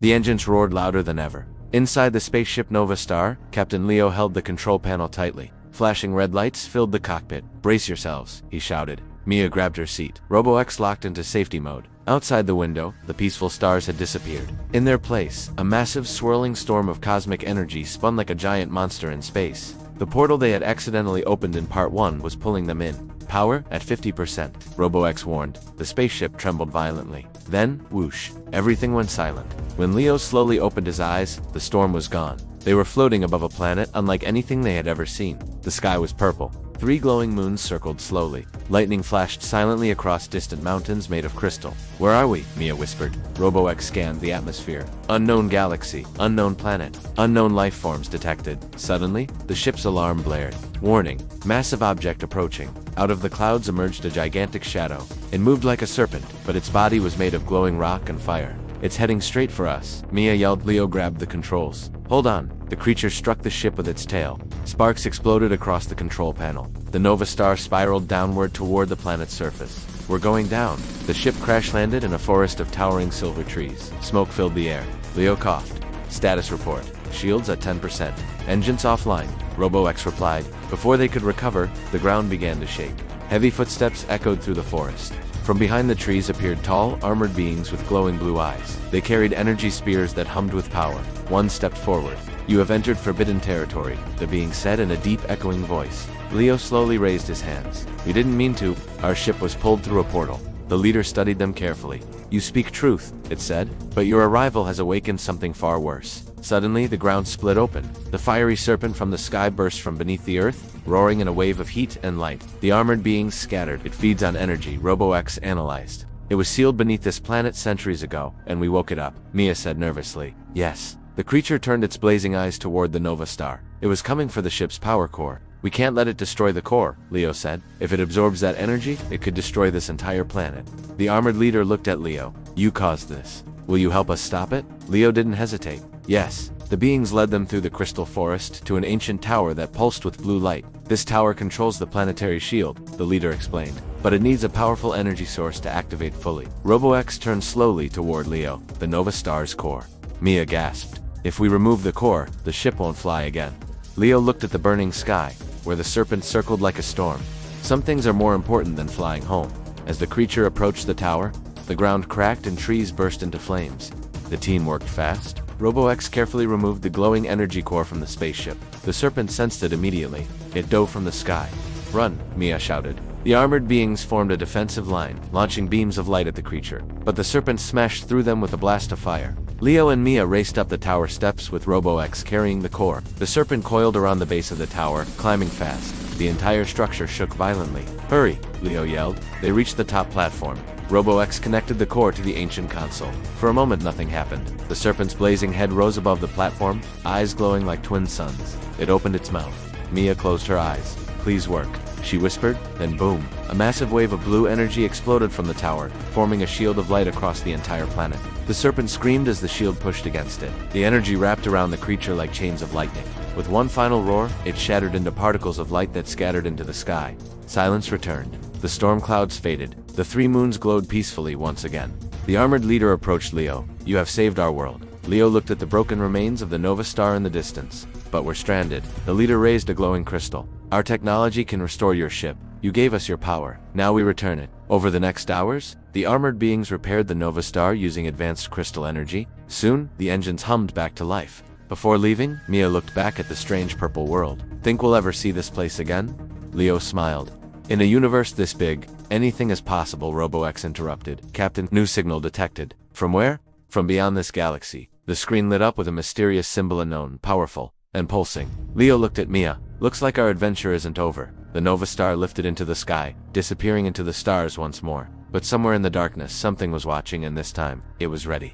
The engines roared louder than ever. Inside the spaceship Nova Star, Captain Leo held the control panel tightly. Flashing red lights filled the cockpit. "Brace yourselves," he shouted. Mia grabbed her seat. Robo-X locked into safety mode. Outside the window, the peaceful stars had disappeared. In their place, a massive swirling storm of cosmic energy spun like a giant monster in space. The portal they had accidentally opened in Part 1 was pulling them in. "Power at 50%, Robo-X warned. The spaceship trembled violently. Then, whoosh, everything went silent. When Leo slowly opened his eyes, the storm was gone. They were floating above a planet unlike anything they had ever seen. The sky was purple. 3 glowing moons circled slowly. Lightning flashed silently across distant mountains made of crystal. "Where are we?" Mia whispered. Robo-X scanned the atmosphere. Unknown galaxy, unknown planet, unknown life forms detected. Suddenly, the ship's alarm blared. "Warning, massive object approaching." Out of the clouds emerged a gigantic shadow. It moved like a serpent, but its body was made of glowing rock and fire. "It's heading straight for us," Mia yelled. Leo grabbed the controls. "Hold on." The creature struck the ship with its tail. Sparks exploded across the control panel. The Nova Star spiraled downward toward the planet's surface. "We're going down." The ship crash-landed in a forest of towering silver trees. Smoke filled the air. Leo coughed. "Status report. Shields at 10%. Engines offline," Robo-X replied. Before they could recover, the ground began to shake. Heavy footsteps echoed through the forest. From behind the trees appeared tall, armored beings with glowing blue eyes. They carried energy spears that hummed with power. One stepped forward. "You have entered forbidden territory," the being said in a deep, echoing voice. Leo slowly raised his hands. "We didn't mean to. Our ship was pulled through a portal." The leader studied them carefully. "You speak truth," it said, "but your arrival has awakened something far worse." Suddenly, the ground split open. The fiery serpent from the sky burst from beneath the earth, roaring in a wave of heat and light. The armored beings scattered. "It feeds on energy," Robo-X analyzed. "It was sealed beneath this planet centuries ago, and we woke it up," Mia said nervously. "Yes." The creature turned its blazing eyes toward the Nova Star. "It was coming for the ship's power core." "We can't let it destroy the core," Leo said. "If it absorbs that energy, it could destroy this entire planet." The armored leader looked at Leo. "You caused this. Will you help us stop it?" Leo didn't hesitate. "Yes." The beings led them through the crystal forest to an ancient tower that pulsed with blue light. "This tower controls the planetary shield," the leader explained. "But it needs a powerful energy source to activate fully." Robo-X turned slowly toward Leo, the Nova Star's core. Mia gasped. "If we remove the core, the ship won't fly again." Leo looked at the burning sky, where the serpent circled like a storm. "Some things are more important than flying home." As the creature approached the tower, the ground cracked and trees burst into flames. The team worked fast. Robo-X carefully removed the glowing energy core from the spaceship. The serpent sensed it immediately. It dove from the sky. "Run," Mia shouted. The armored beings formed a defensive line, launching beams of light at the creature. But the serpent smashed through them with a blast of fire. Leo and Mia raced up the tower steps with Robo-X carrying the core. The serpent coiled around the base of the tower, climbing fast. The entire structure shook violently. "Hurry," Leo yelled. They reached the top platform. Robo-X connected the core to the ancient console. For a moment nothing happened. The serpent's blazing head rose above the platform, eyes glowing like twin suns. It opened its mouth. Mia closed her eyes. "Please work," she whispered. Then boom! A massive wave of blue energy exploded from the tower, forming a shield of light across the entire planet. The serpent screamed as the shield pushed against it. The energy wrapped around the creature like chains of lightning. With one final roar, it shattered into particles of light that scattered into the sky. Silence returned. The storm clouds faded. The 3 moons glowed peacefully once again. The armored leader approached Leo. "You have saved our world." Leo looked at the broken remains of the Nova Star in the distance. "But we're stranded." The leader raised a glowing crystal. "Our technology can restore your ship. You gave us your power. Now we return it." Over the next hours, the armored beings repaired the Nova Star using advanced crystal energy. Soon, the engines hummed back to life. Before leaving, Mia looked back at the strange purple world. "Think we'll ever see this place again?" Leo smiled. "In a universe this big, anything is possible," Robo-X interrupted. "Captain, new signal detected." "From where?" "From beyond this galaxy." The screen lit up with a mysterious symbol unknown, powerful, and pulsing. Leo looked at Mia. "Looks like our adventure isn't over." The Nova Star lifted into the sky, disappearing into the stars once more. But somewhere in the darkness, something was watching, and this time, it was ready.